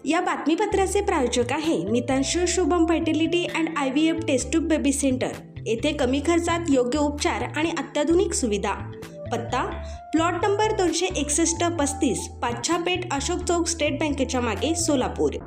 या बातमीपत्राचे प्रायोजक आहे Mitanshu Shubham fertility and IVF test tube baby centre. येथे कमी खर्चात योग्य उपचार आणि अत्याधुनिक सुविधा। पत्ता plot number 261-35 Pachha Peth Ashok Chowk state बँकेच्या मागे सोलापूर।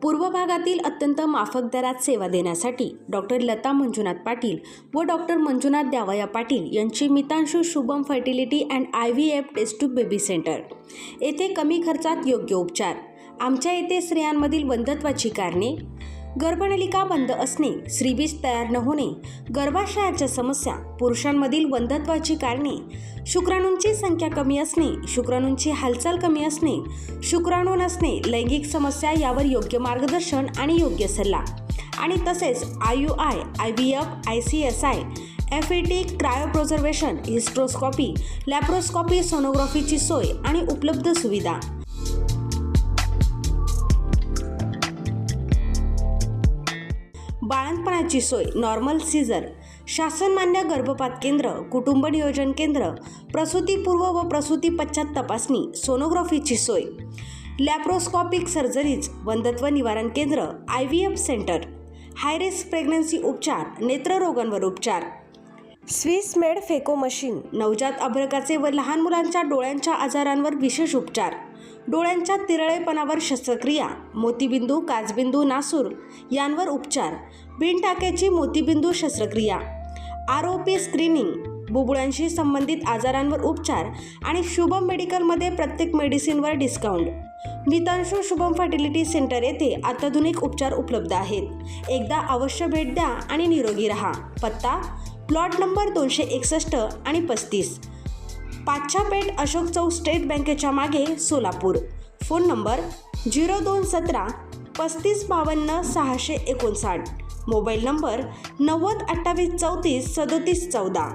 पूर्व भागातील अत्यंत माफक दरात सेवा देण्यासाठी डॉक्टर लता मंजुनाथ पाटील व डॉक्टर मंजुनाथ द्यावया पाटील यांची Mitanshu Shubham fertility and IVF test tube baby centre. येथे कमी खर्चात योग्य उपचार। आमच्या येथे स्त्रियांमधील वंध्यत्वाची कारणे, गर्भनलिका बंद असणे, श्रीबीज तयार न होणे, गर्भाशयाच्या समस्या, पुरुषांमधील वंध्यत्वाची कारणे, शुक्राणूंची संख्या कमी असणे, शुक्राणूंची हालचाल कमी असणे, शुक्राणू नसणे, लैंगिक समस्या यावर योग्य मार्गदर्शन आणि योग्य सल्ला आणि तसेच IUI, IVF, ICSI, FET, cryopreservation, hysteroscopy, laparoscopy, सोनोग्राफीची सोय आणि उपलब्ध सुविधा। बाळंतपणाची सोय, नॉर्मल सीझर, शासनमान्य गर्भपात केंद्र, कुटुंब नियोजन केंद्र, प्रसूतीपूर्व व प्रसूती पश्चात तपासणी, सोनोग्राफीची सोय, लॅप्रोस्कोपिक सर्जरीज, वंध्यत्व निवारण केंद्र, IVF centre, high risk pregnancy उपचार, नेत्ररोगांवर उपचार, स्विस मेड फेको मशीन, नवजात अर्भकाचे व लहान मुलांच्या डोळ्यांच्या आजारांवर विशेष उपचार, डोळ्यांच्या तिरळेपणावर शस्त्रक्रिया, मोतीबिंदू, काचबिंदू, नासूर यांवर उपचार, बिनटाक्याची मोतीबिंदू शस्त्रक्रिया, ROP स्क्रीनिंग, बुबुळांशी संबंधित आजारांवर उपचार आणि शुभम मेडिकलमध्ये प्रत्येक मेडिसिनवर डिस्काउंट। मितांशू शुभम फर्टिलिटी सेंटर येथे अत्याधुनिक उपचार उपलब्ध आहेत। एकदा अवश्य भेट द्या आणि निरोगी रहा। पत्ता प्लॉट नंबर 261 आणि 35 पाच्छा पेठ अशोक चौक स्टेट बँकेच्या मागे Solapur. Phone number 0217 3552 659, mobile number 90 28 34 37 14।